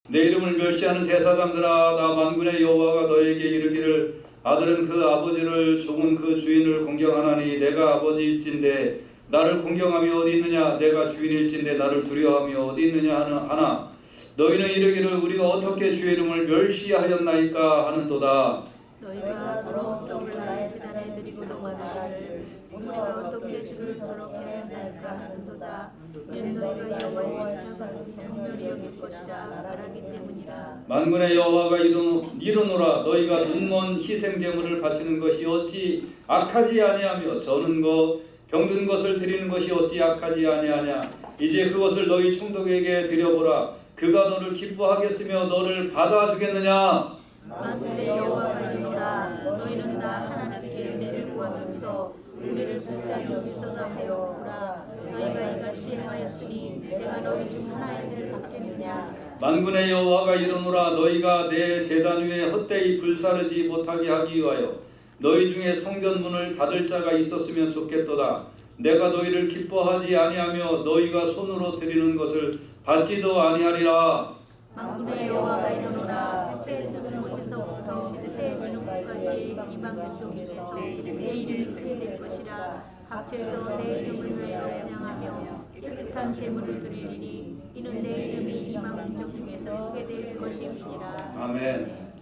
내 이름을 멸시하는 제사장들아, 나 만군의 여호와가 너에게 이르기를 아들은 그 아버지를 종은 그 주인을 공경하나니 내가 아버지일진데 나를 공경함이 어디 있느냐, 내가 주인일진데 나를 두려워함이 어디 있느냐 하나 너희는 이르기를 우리가 어떻게 주의 이름을 멸시하였나이까 하는도다. 너희가 더러운 떡을 나의 재단에 드리고 말하기를 우리가 어떻게 주를 더럽게 하였나이까 하는도다. 이는 너희가 여호와의 사랑을 경멸히 여길 것이라 말하기 때문이라. 만군의 여호와가 이르노라, 너희가 눈먼 희생 제물을 바치는 것이 어찌 악하지 아니하며 저는 것 병든 것을 드리는 것이 어찌 악하지 아니하냐. 이제 그것을 너희 총독에게 드려보라. 그가 너를 기뻐하겠으며 너를 받아주겠느냐. 만군의 여호와가 이르노라, 너희는 나 하나님께 은혜를 구하면서 우리를 불쌍히 여기소서 하여 오라. 너희가 이같이 행하였으니 내가 너희 중 하나에게 받겠느냐. 만군의 여호와가 이르노라, 너희가 내 제단 위에 헛되이 불사르지 못하게 하기 위하여 너희 중에 성전 문을 닫을 자가 있었으면 좋겠도다. 내가 너희를 기뻐하지 아니하며 너희가 손으로 드리는 것을 받지도 아니하리라. 만군의 여호와가 이르노라, 때 뜨는 곳에서부터 때 지는 곳까지 이방 족속에서 내 이름이 크게 될 것이라. 각처에서 내 이름을 위하여 찬양하며 깨끗한 제물을 드리리니 이는 내 이름이 이방 민족 중에서 크게 될 것임이니라. 아멘.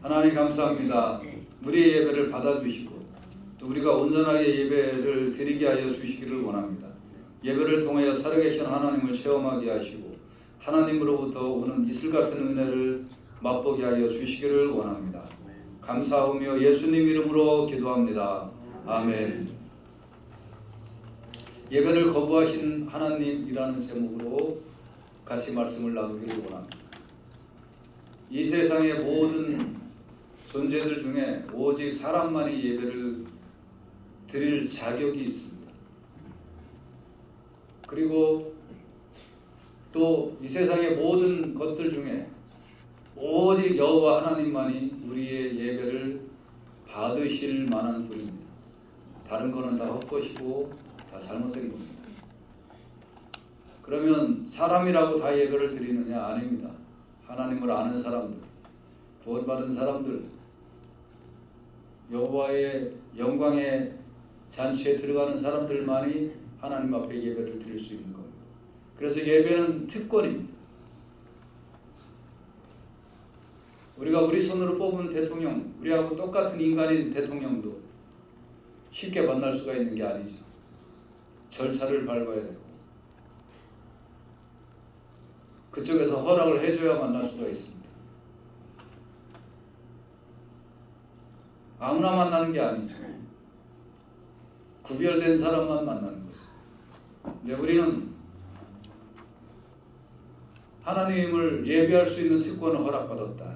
하나님 감사합니다. 우리의 예배를 받아주시고 또 우리가 온전하게 예배를 드리게 하여 주시기를 원합니다. 예배를 통하여 살아계신 하나님을 체험하게 하시고 하나님으로부터 오는 이슬 같은 은혜를 맛보게 하여 주시기를 원합니다. 감사하며 예수님 이름으로 기도합니다. 아멘. 예배를 거부하신 하나님이라는 제목으로 같이 말씀을 나누기를 원합니다. 이 세상의 모든 존재들 중에 오직 사람만이 예배를 드릴 자격이 있습니다. 그리고 또 이 세상의 모든 것들 중에 오직 여호와 하나님만이 우리의 예배를 받으실 만한 분입니다. 다른 거는 다 헛것이고 다 잘못된 겁니다. 그러면 사람이라고 다 예배를 드리느냐? 아닙니다. 하나님을 아는 사람들, 구원받은 사람들, 여호와의 영광의 잔치에 들어가는 사람들만이 하나님 앞에 예배를 드릴 수 있는 겁니다. 그래서 예배는 특권입니다. 우리가 우리 손으로 뽑은 대통령, 우리하고 똑같은 인간인 대통령도 쉽게 만날 수가 있는 게 아니죠. 절차를 밟아야 되고 그쪽에서 허락을 해줘야 만날 수가 있습니다. 아무나 만나는 게 아니죠. 구별된 사람만 만나는 거죠. 근데 우리는 하나님을 예배할 수 있는 특권을 허락받았다.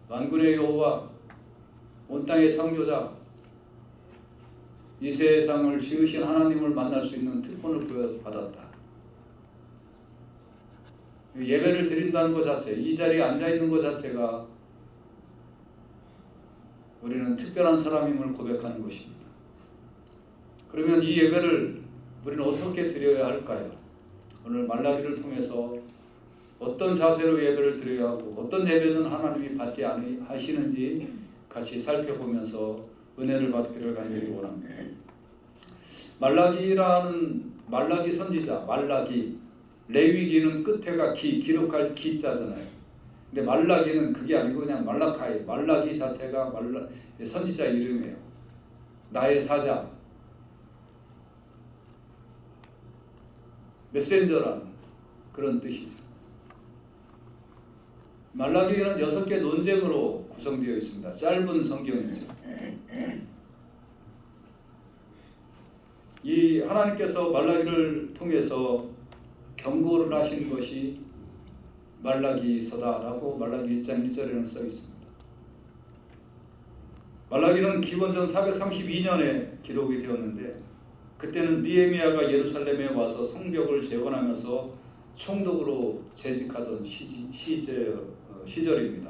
만군의 여호와, 온 땅의 창조자, 이 세상을 지으신 하나님을 만날 수 있는 특권을 부여받았다. 예배를 드린다는 것 자체, 이 자리에 앉아있는 것 자체가 우리는 특별한 사람임을 고백하는 것입니다. 그러면 이 예배를 우리는 어떻게 드려야 할까요? 오늘 말라기를 통해서 어떤 자세로 예배를 드려야 하고 어떤 예배는 하나님이 받지 아니하시는지 같이 살펴보면서 은혜를 받기를 간절히 원합니다. 말라기 선지자, 말라기, 레위기는 끝에가 기록할 기자잖아요. 근데 말라기는 그게 아니고 그냥 말라카이, 말라기 자체가 선지자 이름이에요. 나의 사자, 메신저라는 그런 뜻이죠. 말라기는 6개 논쟁으로 구성되어 있습니다. 짧은 성경이죠. 이 하나님께서 말라기를 통해서 경고를 하신 것이 말라기서다라고 말라기 1장 1절에는 써 있습니다. 말라기는 기원전 432년에 기록이 되었는데 그때는 느헤미야가 예루살렘에 와서 성벽을 재건하면서 총독으로 재직하던 시절입니다.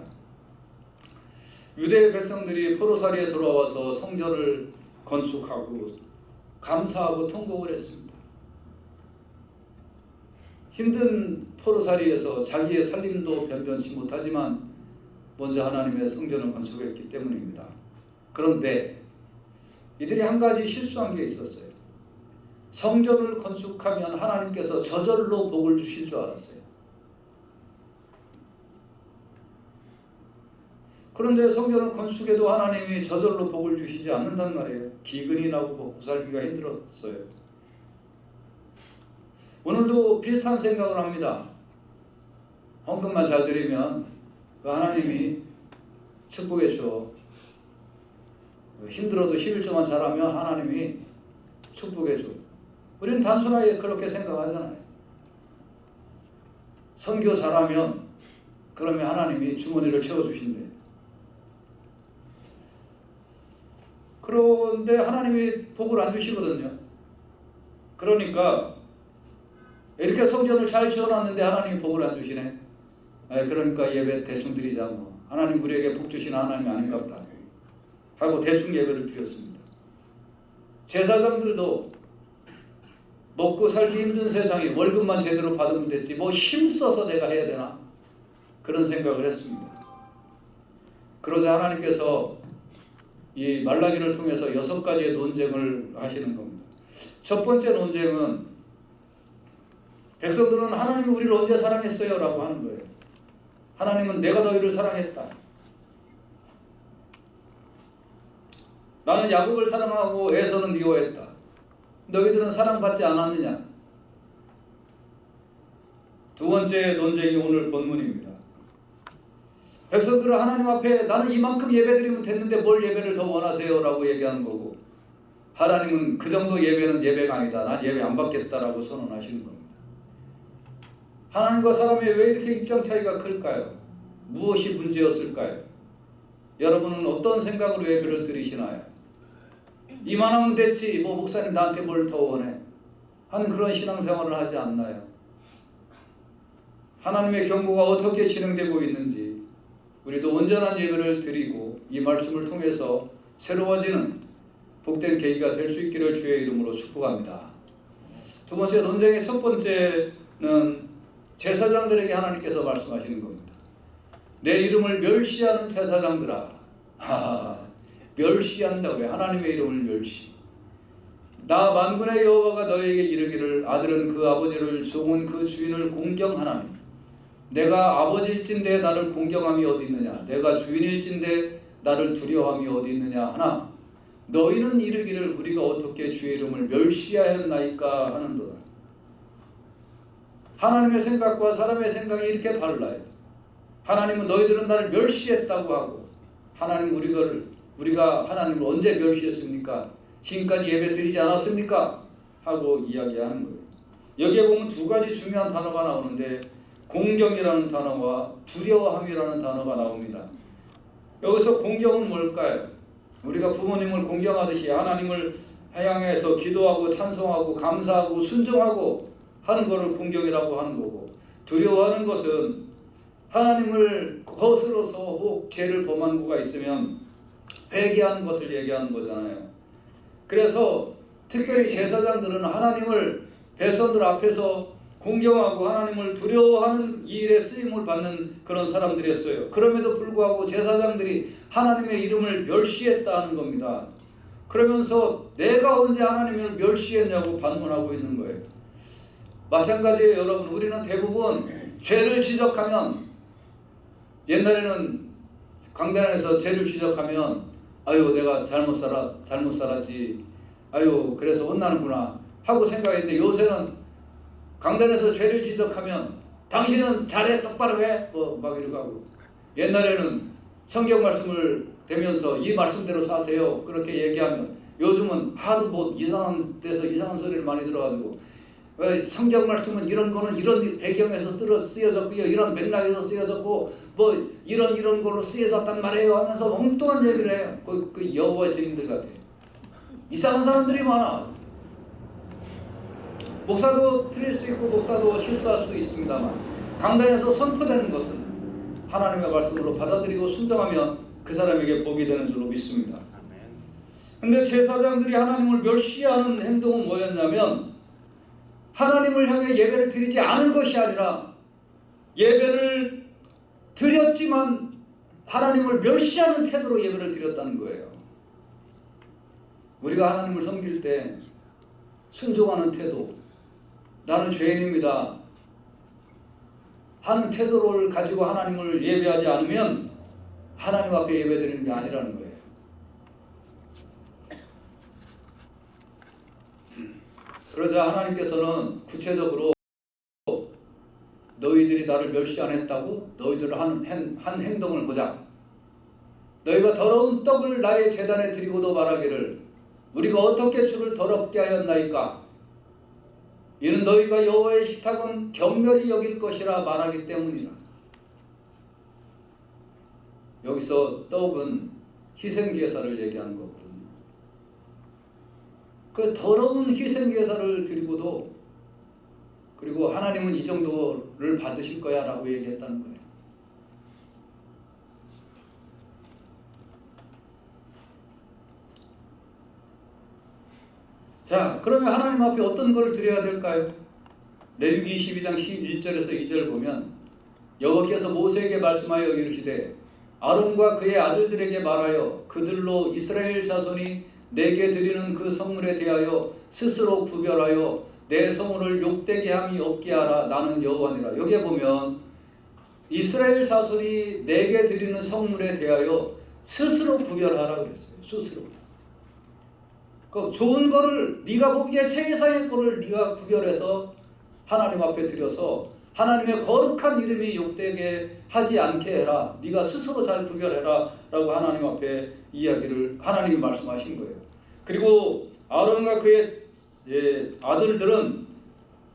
유대 백성들이 포로살이에 돌아와서 성전을 건축하고 감사하고 통곡을 했습니다. 힘든 포로살이에서 자기의 살림도 변변치 못하지만 먼저 하나님의 성전을 건축했기 때문입니다. 그런데 이들이 한 가지 실수한 게 있었어요. 성전을 건축하면 하나님께서 저절로 복을 주실 줄 알았어요. 그런데 성전을 건축해도 하나님이 저절로 복을 주시지 않는단 말이에요. 기근이 나고 먹고 살기가 힘들었어요. 오늘도 비슷한 생각을 합니다. 헌금만 잘 드리면 그 하나님이 축복해 줘. 힘들어도 11조만 잘하면 하나님이 축복해 줘. 우리는 단순하게 그렇게 생각하잖아요. 선교 잘하면 그러면 하나님이 주머니를 채워주신대. 그런데 하나님이 복을 안 주시거든요. 그러니까 이렇게 성전을 잘 지어놨는데 하나님이 복을 안 주시네. 그러니까 예배 대충 드리자 뭐. 하나님 우리에게 복 주시는 하나님이 아닌가 보다 하고 대충 예배를 드렸습니다. 제사장들도 먹고 살기 힘든 세상에 월급만 제대로 받으면 됐지 뭐 힘써서 내가 해야 되나? 그런 생각을 했습니다. 그러자 하나님께서 이 말라기를 통해서 6가지의 논쟁을 하시는 겁니다. 첫 번째 논쟁은 백성들은 하나님이 우리를 언제 사랑했어요? 라고 하는 거예요. 하나님은 내가 너희를 사랑했다. 나는 야곱을 사랑하고 에서는 미워했다. 너희들은 사랑받지 않았느냐? 두 번째 논쟁이 오늘 본문입니다. 백성들은 하나님 앞에 나는 이만큼 예배드리면 됐는데 뭘 예배를 더 원하세요? 라고 얘기하는 거고 하나님은 그 정도 예배는 예배가 아니다. 난 예배 안 받겠다라고 선언하시는 겁니다. 하나님과 사람이 왜 이렇게 입장 차이가 클까요? 무엇이 문제였을까요? 여러분은 어떤 생각으로 예배를 드리시나요? 이만하면 됐지 뭐 목사님 나한테 뭘 더 원해? 하는 그런 신앙생활을 하지 않나요? 하나님의 경고가 어떻게 진행되고 있는지 우리도 온전한 예배를 드리고 이 말씀을 통해서 새로워지는 복된 계기가 될 수 있기를 주의 이름으로 축복합니다. 두 번째 논쟁의 첫 번째는 제사장들에게 하나님께서 말씀하시는 겁니다. 내 이름을 멸시하는 제사장들아. 멸시한다고요. 하나님의 이름을 멸시. 나 만군의 여호와가 너에게 이르기를 아들은 그 아버지를 종은 그 주인을 공경하나니 내가 아버지일진데 나를 공경함이 어디 있느냐 내가 주인일진데 나를 두려워함이 어디 있느냐 하나 너희는 이르기를 우리가 어떻게 주의 이름을 멸시하였나이까 하는도다. 하나님의 생각과 사람의 생각이 이렇게 달라요. 하나님은 너희들은 나를 멸시했다고 하고 하나님 우리가 하나님을 언제 멸시했습니까? 지금까지 예배 드리지 않았습니까? 하고 이야기하는 거예요. 여기에 보면 두 가지 중요한 단어가 나오는데 공경이라는 단어와 두려워함이라는 단어가 나옵니다. 여기서 공경은 뭘까요? 우리가 부모님을 공경하듯이 하나님을 향해서 기도하고 찬송하고 감사하고 순종하고 하는 것을 공경이라고 하는 거고 두려워하는 것은 하나님을 거스러서 혹 죄를 범한 거가 있으면 회개하는 것을 얘기하는 거잖아요. 그래서 특별히 제사장들은 하나님을 백성들 앞에서 공경하고 하나님을 두려워하는 이 일에 쓰임을 받는 그런 사람들이었어요. 그럼에도 불구하고 제사장들이 하나님의 이름을 멸시했다는 겁니다. 그러면서 내가 언제 하나님을 멸시했냐고 반문하고 있는 거예요. 마찬가지예요. 여러분 우리는 대부분 죄를 지적하면 옛날에는 강단에서 죄를 지적하면 아유 내가 잘못 살았지 아유 그래서 혼나는구나 하고 생각했는데 요새는 강단에서 죄를 지적하면 당신은 잘해 똑바로 해 뭐 막 이러고 하고 옛날에는 성경 말씀을 대면서 이 말씀대로 사세요 그렇게 얘기하면 요즘은 하도 뭐 이상한 데서 이상한 소리를 많이 들어가지고 성경 말씀은 이런 거는 이런 배경에서 쓰여졌고요 이런 맥락에서 쓰여졌고 뭐 이런 걸로 쓰여졌단 말이에요 하면서 엉뚱한 얘기를 해요. 그 여호와의 증인들 같아요. 이상한 사람들이 많아. 목사도 틀릴 수 있고 목사도 실수할 수 있습니다만 강단에서 선포되는 것은 하나님의 말씀으로 받아들이고 순종하면 그 사람에게 복이 되는 줄로 믿습니다. 그런데 제사장들이 하나님을 멸시하는 행동은 뭐였냐면 하나님을 향해 예배를 드리지 않은 것이 아니라 예배를 드렸지만 하나님을 멸시하는 태도로 예배를 드렸다는 거예요. 우리가 하나님을 섬길 때 순종하는 태도, 나는 죄인입니다 하는 태도를 가지고 하나님을 예배하지 않으면 하나님 앞에 예배드리는 게 아니라는 거예요. 그러자 하나님께서는 구체적으로 너희들이 나를 멸시 안 했다고? 너희들 한 행동을 보자. 너희가 더러운 떡을 나의 제단에 드리고도 말하기를 우리가 어떻게 주를 더럽게 하였나이까? 이는 너희가 여호와의 식탁은 경멸히 여길 것이라 말하기 때문이라. 여기서 떡은 희생제사를 얘기하는 거거든요. 그 더러운 희생제사를 드리고도 그리고 하나님은 이 정도를 받으실 거야 라고 얘기했다는 거예요. 자, 그러면 하나님 앞에 어떤 걸 드려야 될까요? 레위기 22장 11절에서 2절 보면 여호와께서 모세에게 말씀하여 이르시되 아론과 그의 아들들에게 말하여 그들로 이스라엘 자손이 내게 드리는 그 성물에 대하여 스스로 구별하여 내 성물을 욕되게 함이 없게 하라. 나는 여호와니라. 여기에 보면 이스라엘 자손이 내게 드리는 성물에 대하여 스스로 구별하라 그랬어요. 스스로. 그 좋은 거를 네가 보기에 세상의 거를 네가 구별해서 하나님 앞에 드려서 하나님의 거룩한 이름이 욕되게 하지 않게 해라. 네가 스스로 잘 구별해라 라고 하나님 앞에 이야기를 하나님이 말씀하신 거예요. 그리고 아론과 그의 아들들은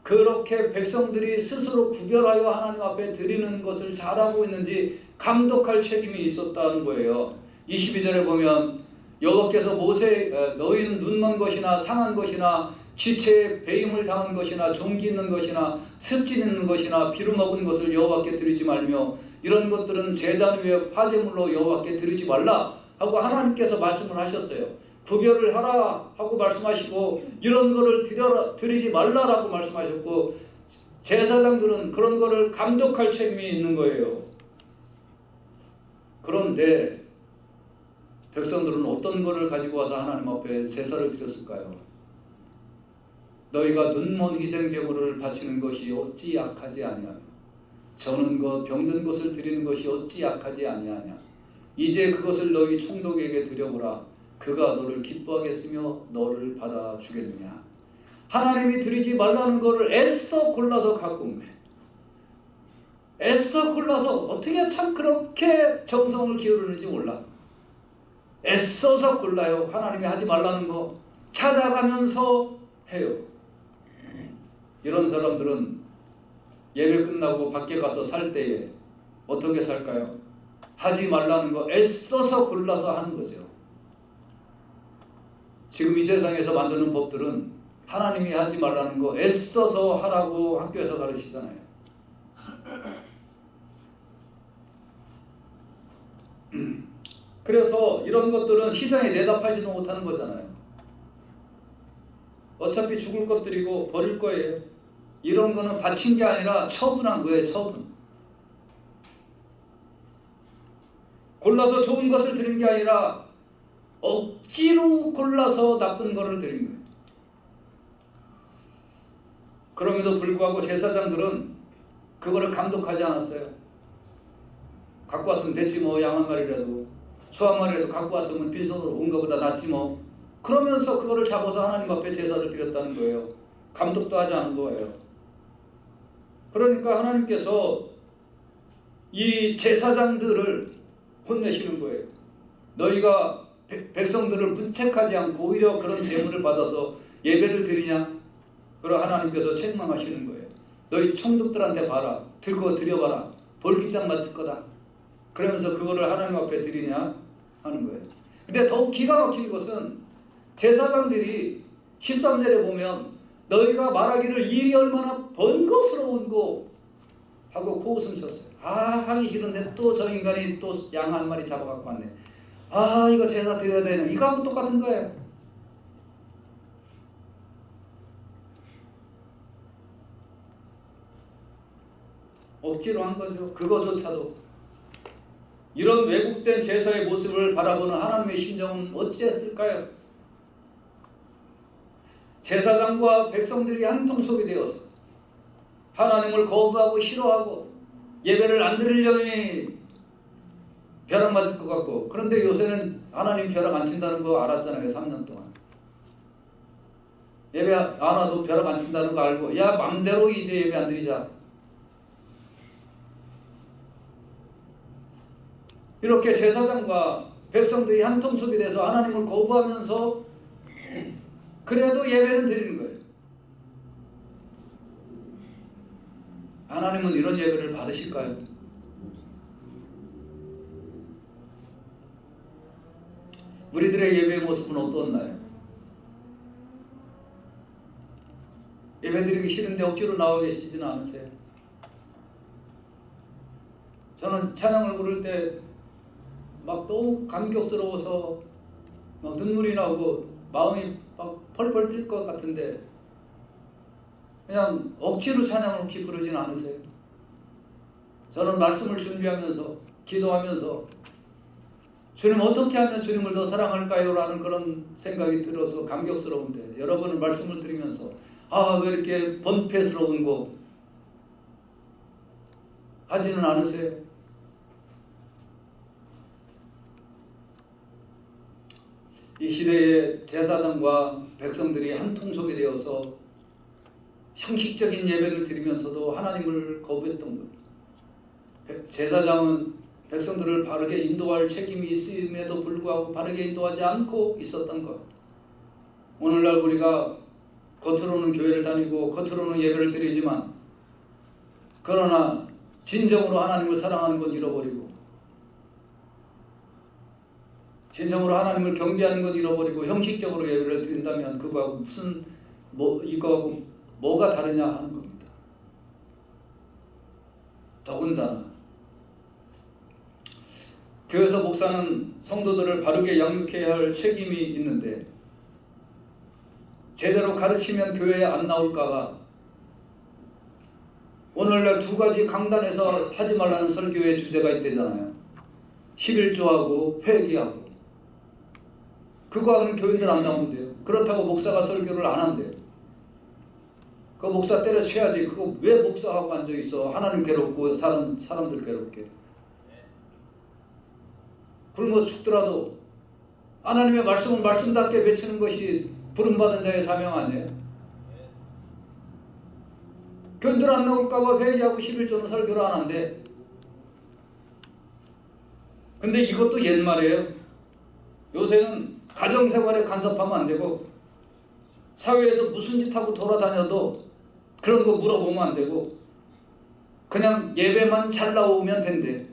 그렇게 백성들이 스스로 구별하여 하나님 앞에 드리는 것을 잘하고 있는지 감독할 책임이 있었다는 거예요. 22절에 보면 여호와께서 모세 너희는 눈먼 것이나 상한 것이나 지체에 배임을 당한 것이나 종기 있는 것이나 습진 있는 것이나 비루 먹은 것을 여호와께 드리지 말며 이런 것들은 제단 위에 화제물로 여호와께 드리지 말라 하고 하나님께서 말씀을 하셨어요. 구별을 하라 하고 말씀하시고 이런 거를 드리지 말라라고 말씀하셨고 제사장들은 그런 거를 감독할 책임이 있는 거예요. 그런데 백성들은 어떤 거를 가지고 와서 하나님 앞에 제사를 드렸을까요? 너희가 눈먼 희생제물을 바치는 것이 어찌 약하지 아니하며 저는 것 병든 것을 드리는 것이 어찌 약하지 아니하냐. 이제 그것을 너희 총독에게 드려보라. 그가 너를 기뻐하겠으며 너를 받아주겠느냐. 하나님이 드리지 말라는 것을 애써 골라서 갖고 온 거예요. 애써 골라서 어떻게 참 그렇게 정성을 기울이는지 몰라. 애써서 골라요. 하나님이 하지 말라는 거 찾아가면서 해요. 이런 사람들은 예배 끝나고 밖에 가서 살 때에 어떻게 살까요? 하지 말라는 거 애써서 골라서 하는 거죠. 지금 이 세상에서 만드는 법들은 하나님이 하지 말라는 거 애써서 하라고 학교에서 가르치잖아요. 그래서 이런 것들은 시장에 내다 팔지도 못하는 거잖아요. 어차피 죽을 것들이고 버릴 거예요. 이런 거는 바친 게 아니라 처분한 거예요. 처분. 골라서 좋은 것을 드린 게 아니라 억지로 골라서 나쁜 거를 드린 거예요. 그럼에도 불구하고 제사장들은 그거를 감독하지 않았어요. 갖고 왔으면 됐지 뭐. 양 한 마리라도 소 한 마리라도 갖고 왔으면 빈손으로 온 것보다 낫지 뭐. 그러면서 그거를 잡아서 하나님 앞에 제사를 드렸다는 거예요. 감독도 하지 않은 거예요. 그러니까 하나님께서 이 제사장들을 혼내시는 거예요. 너희가 백성들을 문책하지 않고 오히려 그런 제물을 받아서 예배를 드리냐? 그럼 하나님께서 책망하시는 거예요. 너희 총독들한테 봐라. 들고 드려봐라. 볼기장 맞을 거다. 그러면서 그거를 하나님 앞에 드리냐 하는 거예요. 근데 더욱 기가 막힌 것은 제사장들이 13절에 보면 너희가 말하기를 일이 얼마나 번거스러운고 하고 코웃음 쳤어요. 하기 싫은데 또 저 인간이 또 양 한 마리 잡아갖고 왔네. 이거 제사 드려야 되나. 이거하고 똑같은 거예요. 억지로 한 거죠. 그것조차도. 이런 왜곡된 제사의 모습을 바라보는 하나님의 심정은 어찌했을까요? 제사장과 백성들이 한 통속이 되어서 하나님을 거부하고 싫어하고 예배를 안 드리려니 벼락 맞을 것 같고, 그런데 요새는 하나님 벼락 안 친다는 거 알았잖아요. 3년 동안 예배 안 와도 벼락 안 친다는 거 알고, 야 맘대로 이제 예배 안 드리자. 이렇게 제사장과 백성들이 한 통속이 돼서 하나님을 거부하면서 그래도 예배는 드리는 거예요. 하나님은 이런 예배를 받으실까요? 우리들의 예배의 모습은 어떻나요? 예배 드리기 싫은데 억지로 나와 계시지는 않으세요? 저는 찬양을 부를 때 막 너무 감격스러워서 막 눈물이 나고 마음이 막 펄펄 뛸 것 같은데 그냥 억지로 찬양을 혹시 부르진 않으세요? 저는 말씀을 준비하면서 기도하면서 주님 어떻게 하면 주님을 더 사랑할까요? 라는 그런 생각이 들어서 감격스러운데, 여러분은 말씀을 들으면서 왜 이렇게 번패스러운 거 하지는 않으세요? 이 시대의 제사장과 백성들이 한 통속이 되어서 형식적인 예배를 드리면서도 하나님을 거부했던 것. 제사장은 백성들을 바르게 인도할 책임이 있음에도 불구하고 바르게 인도하지 않고 있었던 것. 오늘날 우리가 겉으로는 교회를 다니고 겉으로는 예배를 드리지만 그러나 진정으로 하나님을 사랑하는 건 잃어버리고, 진정으로 하나님을 경배하는 건 잃어버리고 형식적으로 예배를 드린다면 그거하고 무슨 이거하고 뭐가 다르냐 하는 겁니다. 더군다나 교회에서 목사는 성도들을 바르게 양육해야 할 책임이 있는데 제대로 가르치면 교회에 안 나올까봐 오늘날 2가지 강단에서 하지 말라는 설교의 주제가 있대잖아요. 11조하고 회개하고. 그거 하면 교인들 안 나온대요. 그렇다고 목사가 설교를 안 한대요. 그 목사 때려쳐야지. 그거 왜 목사하고 앉아있어? 하나님 괴롭고 사람들 괴롭게. 굶어 죽더라도 하나님의 말씀은 말씀답게 외치는 것이 부름받은 자의 사명 아니에요? 교인들 안 나올까봐 회개하고 11조는 설교를 안 한대. 근데 이것도 옛말이에요. 요새는 가정생활에 간섭하면 안 되고 사회에서 무슨 짓 하고 돌아다녀도 그런 거 물어보면 안 되고 그냥 예배만 잘 나오면 된대.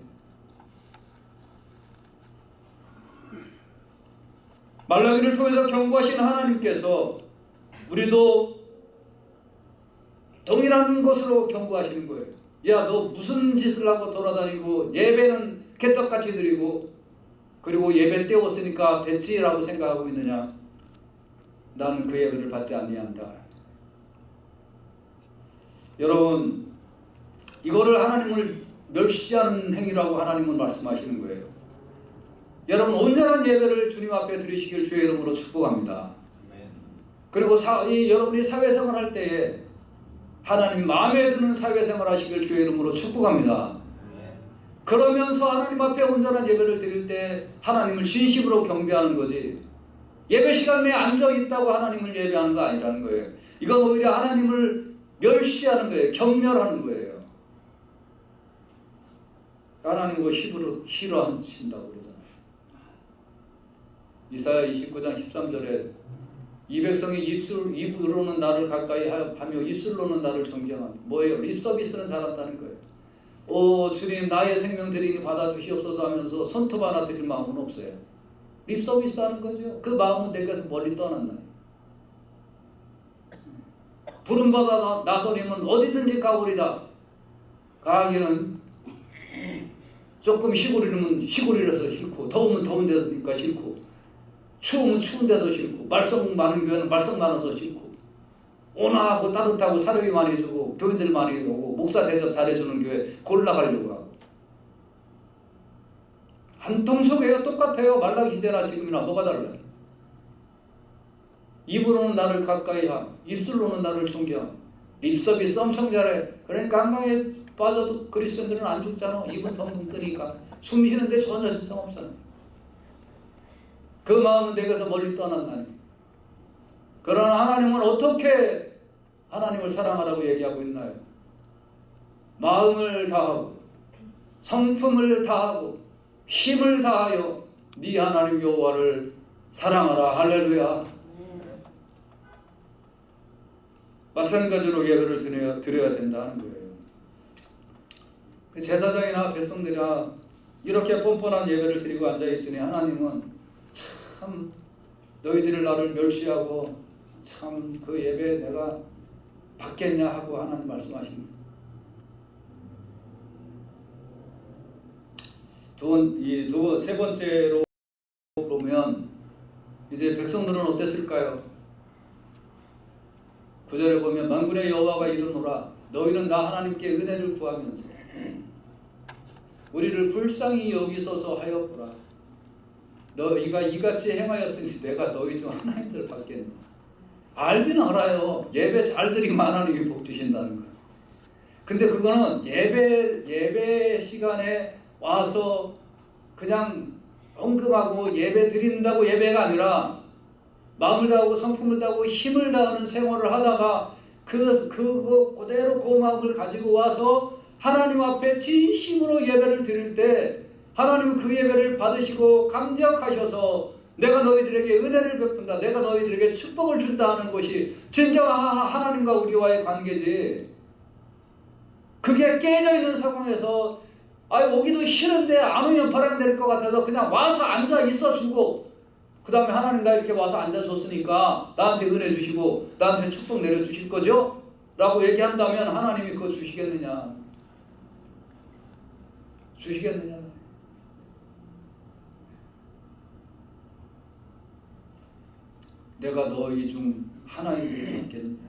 말라기를 통해서 경고하신 하나님께서 우리도 동일한 것으로 경고하시는 거예요. 야, 너 무슨 짓을 하고 돌아다니고 예배는 개떡같이 드리고 그리고 예배 때웠으니까 됐지라고 생각하고 있느냐? 나는 그 예배를 받지 아니한다. 여러분, 이거를 하나님을 멸시하는 행위라고 하나님은 말씀하시는 거예요. 여러분, 온전한 예배를 주님 앞에 드리시길 주의 이름으로 축복합니다. 그리고 여러분이 사회생활 할 때에 하나님 마음에 드는 사회생활 하시길 주의 이름으로 축복합니다. 그러면서 하나님 앞에 온전한 예배를 드릴 때 하나님을 진심으로 경배하는 거지, 예배 시간 내에 앉아있다고 하나님을 예배하는 거 아니라는 거예요. 이건 오히려 하나님을 멸시하는 거예요. 경멸하는 거예요. 하나님 그거 싫어하신다고 그러잖아요. 이사야 29장 13절에 이 백성이 입으로는 나를 가까이 하며 입술로는 나를 존경하며, 뭐예요? 립서비스는 잘한다는 거예요. 주님 나의 생명 드리니 받아주시옵소서 하면서 손톱 하나 드릴 마음은 없어요. 립서비스 하는 거죠. 그 마음은 내게서 멀리 떠났나요? 부름받아 나서님은 어디든지 가오리다. 가기는 조금 시골이면 시골이라서 싫고, 더우면 더운 데니까 싫고, 추우면 추운 데서 싫고, 말썽 많은 교회는 말썽 많아서 싫고, 온화하고 따뜻하고 사료비 많이 주고 교인들 많이 오고 목사 대접 잘해주는 교회 골라가려고 하고 한통속이에요. 똑같아요. 말라기 시대나 지금이나 뭐가 달라요? 입으로는 나를 가까이 함, 입술로는 나를 존경함. 립서비스 엄청 잘해. 그러니까 한강에 빠져도 그리스도인들은 안 죽잖아. 입은 텅텅 뜨니까 숨 쉬는데 전혀 지성 없잖아. 그 마음은 내게서 멀리 떠났나니. 그러나 하나님은 어떻게 하나님을 사랑하라고 얘기하고 있나요? 마음을 다하고 성품을 다하고 힘을 다하여 네 하나님 여호와를 사랑하라. 할렐루야. 마찬가지로 예배를 드려야 된다는 거예요. 제사장이나 백성들이나 이렇게 뻔뻔한 예배를 드리고 앉아있으니 하나님은 참 너희들이 나를 멸시하고 참 그 예배 내가 받겠냐 하고 하나님 말씀하십니다. 세 번째로 보면 이제 백성들은 어땠을까요? 9절에 보면 만군의 여호와가 이르노라 너희는 나 하나님께 은혜를 구하면서 우리를 불쌍히 여기소서 하였구나. 너희가 이같이 행하였으니 내가 너희 중 하나님들 받겠노. 알긴 알아요. 예배 잘 드리면 하나님이 복 주신다는 거예요. 근데 그거는 예배 시간에 와서 그냥 엉금하고 예배 드린다고 예배가 아니라 마음을 다하고 성품을 다하고 힘을 다하는 생활을 하다가 그거 그대로 그 마음을 가지고 와서 하나님 앞에 진심으로 예배를 드릴 때 하나님은 그 예배를 받으시고 감격하셔서 내가 너희들에게 은혜를 베푼다. 내가 너희들에게 축복을 준다 하는 것이 진정한 하나님과 우리와의 관계지. 그게 깨져 있는 상황에서 오기도 싫은데 안 오면 벌행될 것 같아서 그냥 와서 앉아 있어주고 그 다음에 하나님 나 이렇게 와서 앉아줬으니까 나한테 은혜 주시고 나한테 축복 내려주실 거죠? 라고 얘기한다면 하나님이 그거 주시겠느냐? 주시겠느냐? 내가 너희 중 하나님을 받겠느냐?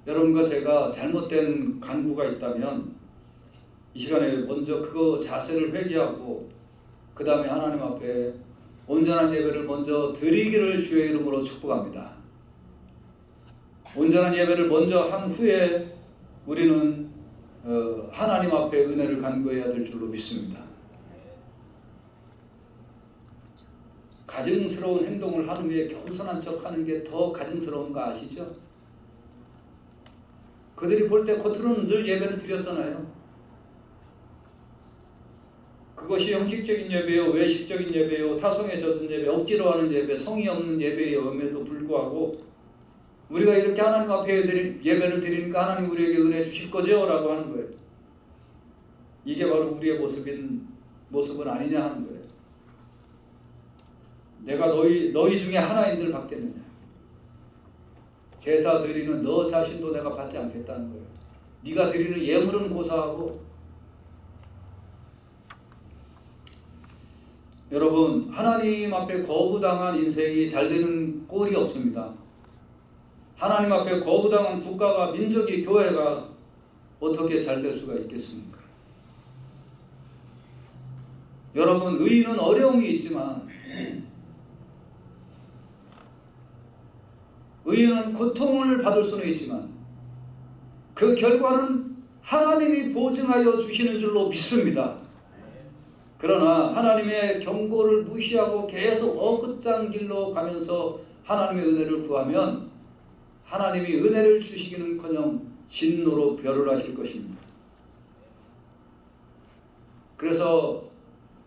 여러분과 제가 잘못된 간구가 있다면 이 시간에 먼저 그 자세를 회개하고 그 다음에 하나님 앞에 온전한 예배를 먼저 드리기를 주의 이름으로 축복합니다. 온전한 예배를 먼저 한 후에 우리는 하나님 앞에 은혜를 간구해야 될 줄로 믿습니다. 가증스러운 행동을 하는 후에 겸손한 척하는 게 더 가증스러운 거 아시죠? 그들이 볼 때 겉으로는 늘 예배를 드렸잖아요. 그것이 형식적인 예배요, 외식적인 예배요, 타성에 젖은 예배, 억지로 하는 예배, 성의 없는 예배임에도 불구하고 우리가 이렇게 하나님 앞에 예배를 드리니까 하나님 우리에게 은혜 주실 거죠? 라고 하는 거예요. 이게 바로 우리의 모습은 아니냐 하는 거예요. 내가 너희 중에 하나인들 받겠느냐? 제사 드리는 너 자신도 내가 받지 않겠다는 거예요. 네가 드리는 예물은 고사하고. 여러분, 하나님 앞에 거부당한 인생이 잘 되는 꼴이 없습니다. 하나님 앞에 거부당한 국가가, 민족이, 교회가 어떻게 잘 될 수가 있겠습니까? 여러분, 의인은 어려움이 있지만 의인은 고통을 받을 수는 있지만 그 결과는 하나님이 보증하여 주시는 줄로 믿습니다. 그러나 하나님의 경고를 무시하고 계속 엉긋장 길로 가면서 하나님의 은혜를 구하면 하나님이 은혜를 주시기는커녕 진노로 벌을 하실 것입니다. 그래서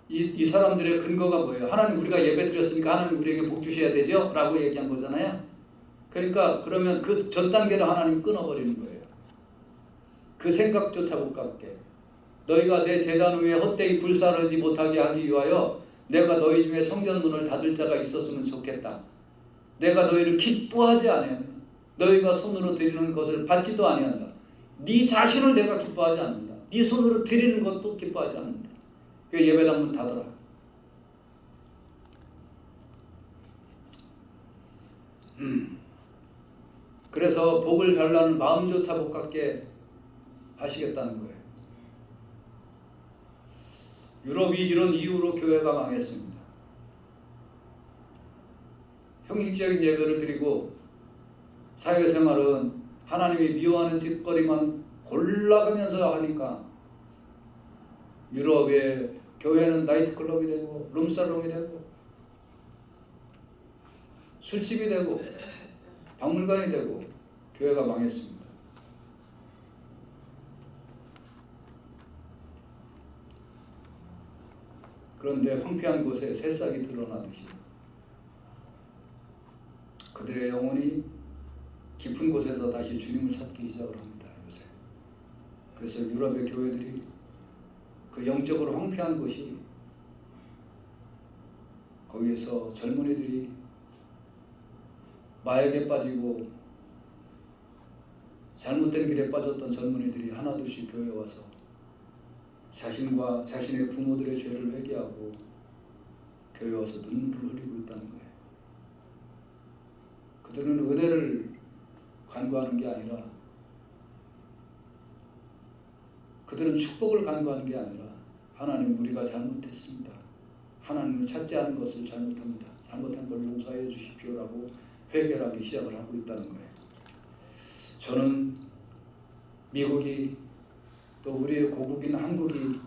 이 사람들의 근거가 뭐예요? 하나님 우리가 예배 드렸으니까 하나님 우리에게 복 주셔야 되죠? 라고 얘기한 거잖아요. 그러니까 그러면 그 전 단계를 하나님 끊어버리는 거예요. 그 생각조차 못 갖게. 너희가 내 제단 위에 헛되이 불사르지 못하게 하기 위하여 내가 너희 중에 성전문을 닫을 자가 있었으면 좋겠다. 내가 너희를 기뻐하지 아니한다. 너희가 손으로 드리는 것을 받지도 아니한다. 네 자신을 내가 기뻐하지 않는다. 네 손으로 드리는 것도 기뻐하지 않는다. 그 예배당 문 닫아라. 그래서 복을 달라는 마음조차 못 갖게 하시겠다는 거예요. 유럽이 이런 이유로 교회가 망했습니다. 형식적인 예배를 드리고 사회생활은 하나님이 미워하는 짓거리만 골라가면서 하니까 유럽의 교회는 나이트클럽이 되고 룸살롱이 되고 술집이 되고 박물관이 되고 교회가 망했습니다. 그런데 황폐한 곳에 새싹이 드러나듯이 그들의 영혼이 깊은 곳에서 다시 주님을 찾기 시작을 합니다. 요새. 그래서 유럽의 교회들이 그 영적으로 황폐한 곳이 거기에서 젊은이들이 마약에 빠지고 잘못된 길에 빠졌던 젊은이들이 하나둘씩 교회에 와서 자신과 자신의 부모들의 죄를 회개하고 교회에 와서 눈물을 흘리고 있다는 거예요. 그들은 은혜를 간구하는 게 아니라 그들은 축복을 간구하는 게 아니라 하나님 우리가 잘못했습니다. 하나님을 찾지 않은 것을 잘못합니다. 잘못한 걸 용서해 주십시오라고 회개를 하기 시작을 하고 있다는 거예요. 저는 미국이 또 우리의 고국인 한국이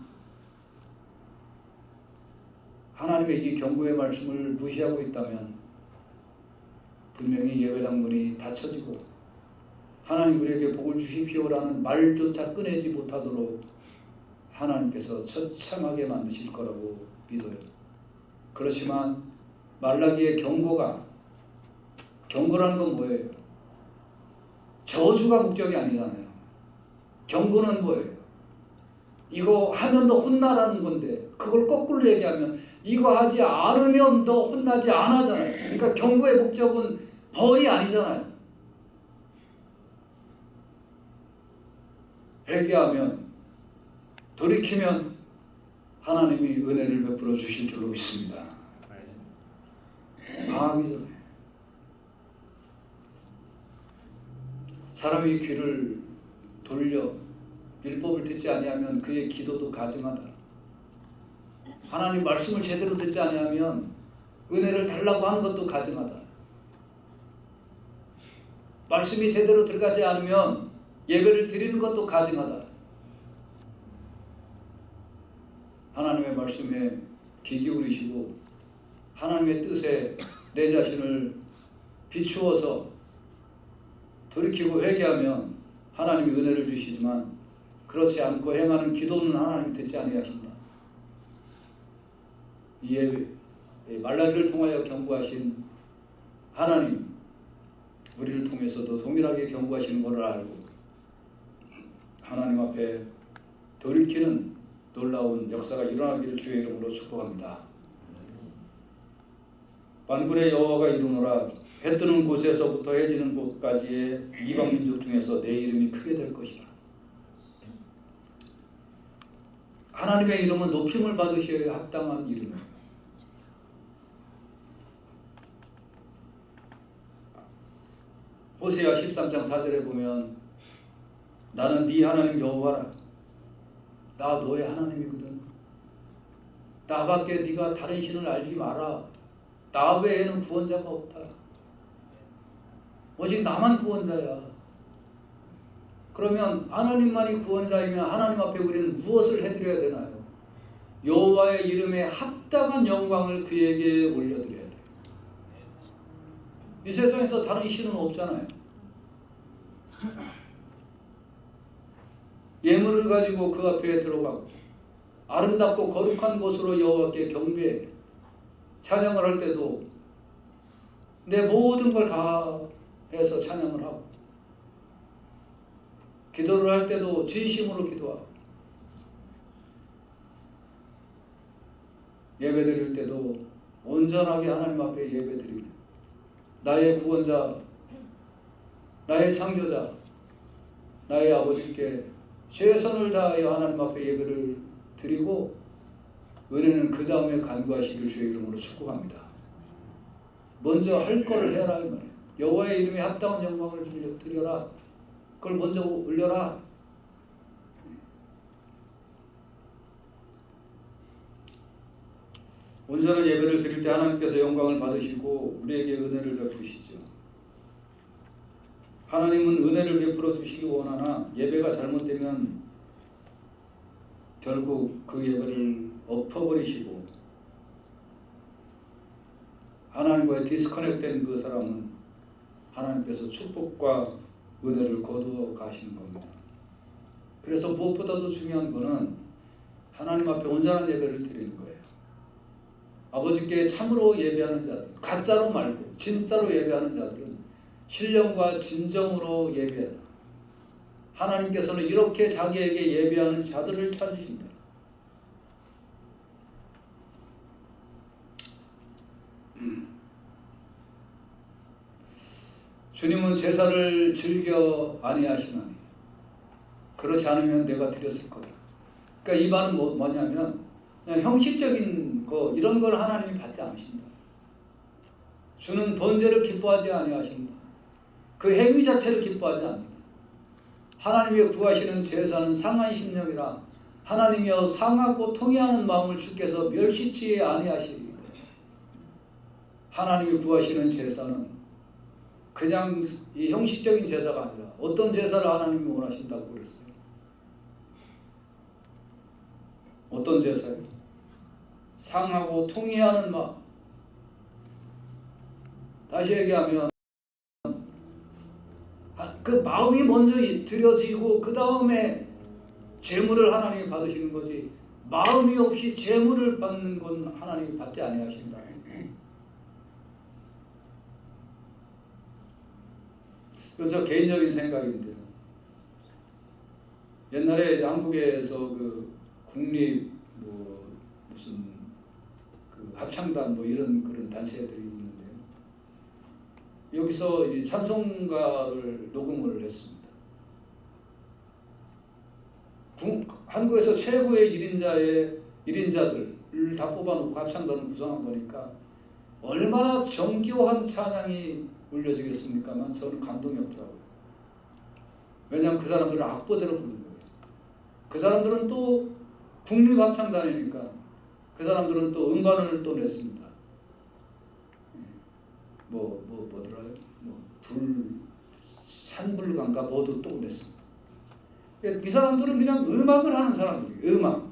하나님의 이 경고의 말씀을 무시하고 있다면 분명히 예배당 문이 닫혀지고 하나님 우리에게 복을 주십시오라는 말조차 꺼내지 못하도록 하나님께서 처참하게 만드실 거라고 믿어요. 그렇지만 말라기의 경고라는 건 뭐예요? 저주가 목적이 아니잖아요. 경고는 뭐예요? 이거 하면 너 혼나라는 건데 그걸 거꾸로 얘기하면 이거 하지 않으면 너 혼나지 않아잖아요. 그러니까 경고의 목적은 벌이 아니잖아요. 회개하면 돌이키면 하나님이 은혜를 베풀어 주실 줄로 믿습니다. 마음이 전에 사람이 귀를 돌려 율법을 듣지 아니하면 그의 기도도 가증하다. 하나님 말씀을 제대로 듣지 아니하면 은혜를 달라고 하는 것도 가증하다. 말씀이 제대로 들어가지 않으면 예배를 드리는 것도 가증하다. 하나님의 말씀에 귀 기울이시고 하나님의 뜻에 내 자신을 비추어서 돌이키고 회개하면 하나님이 은혜를 주시지만 그렇지 않고 행하는 기도는 하나님 듣지 아니하신다. 이 말라기를 통하여 경고하신 하나님 우리를 통해서도 동일하게 경고하시는 것을 알고 하나님 앞에 돌이키는 놀라운 역사가 일어나기를 주의 이름으로 축복합니다. 만군의 여호와가 이르노라 해 뜨는 곳에서부터 해 지는 곳까지의 이방 민족 중에서 내 이름이 크게 될 것이라. 하나님의 이름은 높임을 받으셔야 합당한 이름이에요. 호세아 13장 4절에 보면 나는 네 하나님 여호와라. 나 너의 하나님이거든. 나밖에 네가 다른 신을 알지 마라. 나 외에는 구원자가 없다. 오직 나만 구원자야. 그러면 하나님만이 구원자이면 하나님 앞에 우리는 무엇을 해드려야 되나요? 여호와의 이름에 합당한 영광을 그에게 올려드려야 돼요. 이 세상에서 다른 신은 없잖아요. 예물을 가지고 그 앞에 들어가고 아름답고 거룩한 곳으로 여호와께 경배해 찬양을 할 때도 내 모든 걸 다 해서 찬양을 하고 기도를 할 때도 진심으로 기도하고 예배 드릴 때도 온전하게 하나님 앞에 예배 드리고 나의 구원자, 나의 창조자, 나의 아버지께 최선을 다하여 하나님 앞에 예배를 드리고 은혜는 그 다음에 간구하시길 주의 이름으로 축복합니다. 먼저 할 거를 해라 이 말이에요. 여호와의 이름에 합당한 영광을 드려라. 그걸 먼저 올려라. 온전한 예배를 드릴 때 하나님께서 영광을 받으시고 우리에게 은혜를 베푸시죠. 하나님은 은혜를 베풀어 주시기 원하나 예배가 잘못되면 결국 그 예배를 엎어버리시고 하나님과의 디스커넥된 그 사람은 하나님께서 축복과 은혜를 거두어 가시는 겁니다. 그래서 무엇보다도 중요한 것은 하나님 앞에 온전한 예배를 드리는 거예요. 아버지께 참으로 예배하는 자들, 가짜로 말고 진짜로 예배하는 자들은 신령과 진정으로 예배하라. 하나님께서는 이렇게 자기에게 예배하는 자들을 찾으신다. 주님은 제사를 즐겨 아니하시나니 그렇지 않으면 내가 드렸을 거다. 그러니까 이 말은 뭐냐면 그냥 형식적인 거 이런 걸 하나님이 받지 않으신다. 주는 번제를 기뻐하지 아니하신다. 그 행위 자체를 기뻐하지 않는다. 하나님이 구하시는 제사는 상한 심령이라 하나님이여 상하고 통회하는 마음을 주께서 멸시치 아니하시리이다. 하나님이 구하시는 제사는 그냥 이 형식적인 제사가 아니라 어떤 제사를 하나님이 원하신다고 그랬어요. 어떤 제사요? 상하고 통회하는 마음. 다시 얘기하면 그 마음이 먼저 드려지고 그 다음에 제물을 하나님이 받으시는 거지 마음이 없이 제물을 받는 건 하나님이 받지 아니하신다. 그래서 개인적인 생각인데요. 옛날에 한국에서 그 국립 무슨 그 합창단 이런 그런 단체들이 있는데요. 여기서 이 찬송가를 녹음을 했습니다. 한국에서 최고의 1인자들을 다 뽑아놓고 합창단을 구성한 거니까 얼마나 정교한 찬양이 울려지겠습니까만 저는 감동이 없더라고요. 왜냐하면 그 사람들은 악보대로 부르는 거예요. 그 사람들은 또 국립합창단이니까 그 사람들은 또 음반을 또 냈습니다. 뭐더라요? 산불가인가 뭐도 또 냈습니다. 이 사람들은 그냥 음악을 하는 사람들이에요. 음악.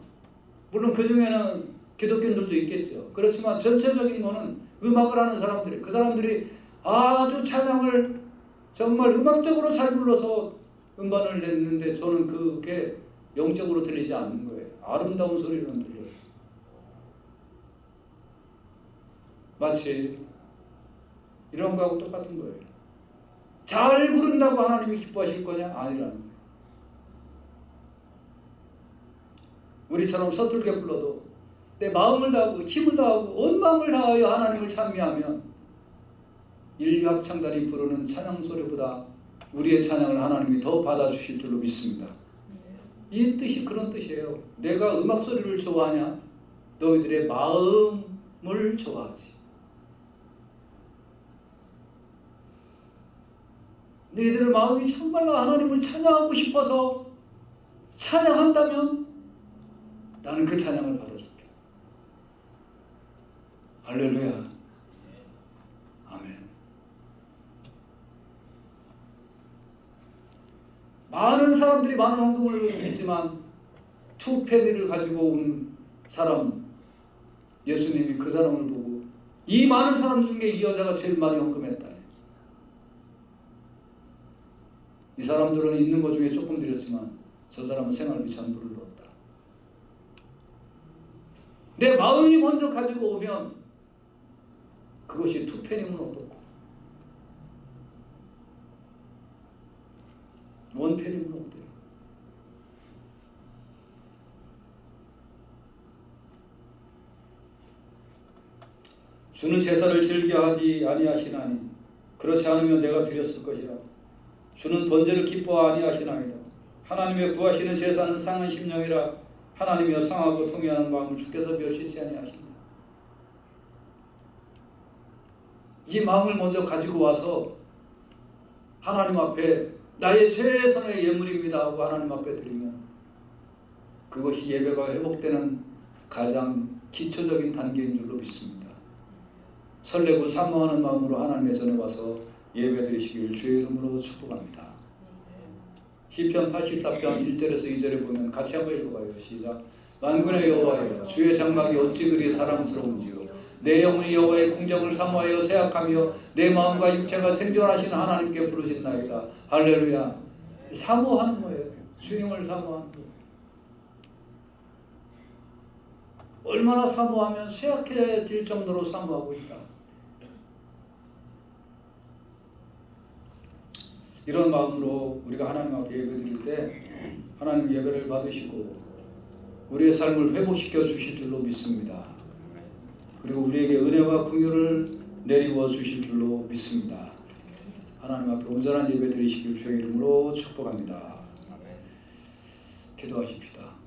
물론 그 중에는 기독교인들도 있겠죠. 그렇지만 전체적인 거는 음악을 하는 사람들이에요. 그 사람들이 아주 찬양을 정말 음악적으로 잘 불러서 음반을 냈는데 저는 그게 영적으로 들리지 않는 거예요. 아름다운 소리는 들려요. 마치 이런 거하고 똑같은 거예요. 잘 부른다고 하나님이 기뻐하실 거냐? 아니라는 거예요. 우리처럼 서툴게 불러도 내 마음을 다하고 힘을 다하고 온 마음을 다하여 하나님을 찬미하면 인류 합창단이 부르는 찬양 소리보다 우리의 찬양을 하나님이 더 받아주실 줄로 믿습니다. 이 뜻이 그런 뜻이에요. 내가 음악 소리를 좋아하냐? 너희들의 마음을 좋아하지. 너희들의 마음이 정말로 하나님을 찬양하고 싶어서 찬양한다면 나는 그 찬양을 받아줄게. 할렐루야. 아멘. 많은 사람들이 많은 헌금을 했지만 투패미를 가지고 온 사람, 예수님이 그 사람을 보고 이 많은 사람 중에 이 여자가 제일 많이 헌금했다. 이 사람들은 있는 것 중에 조금 드렸지만 저 사람은 생활비 전부를 넣었다. 내 마음이 먼저 가지고 오면 그것이 투패니면 어떻고 원패니면 어때요? 주는 제사를 즐겨하지 아니하시나니 그렇지 않으면 내가 드렸을 것이라. 주는 번제를 기뻐 아니하시나이다. 하나님의 구하시는 제사는 상한 심령이라. 하나님이여 상하고 통회하는 마음을 주께서 멸시치 아니하신다. 이 마음을 먼저 가지고 와서 하나님 앞에 나의 최선의 예물입니다 하고 하나님 앞에 드리면 그것이 예배가 회복되는 가장 기초적인 단계인 줄로 믿습니다. 설레고 사모하는 마음으로 하나님의 전에 와서 예배드리시길 주의 이름으로 축복합니다. 시편 84편 1절에서 2절에 보면 같이 한번 읽어봐요. 시작. 만군의 여호와여 주의 장막이 어찌 그리 사랑스러운지요. 내 영혼이 여호와의 궁정을 사모하여 새약하며 내 마음과 육체가 생존하시는 하나님께 부르신나이다. 할렐루야. 사모하는 거예요. 주님을 사모하는 거예요. 얼마나 사모하면 쇠약해질 정도로 사모하고 있다. 이런 마음으로 우리가 하나님 앞에 예배드릴 때 하나님 예배를 받으시고 우리의 삶을 회복시켜 주실 줄로 믿습니다. 그리고 우리에게 은혜와 긍휼을 내리워 주실 줄로 믿습니다. 하나님 앞에 온전한 예배 드리시길 주의 이름으로 축복합니다. 기도하십시다.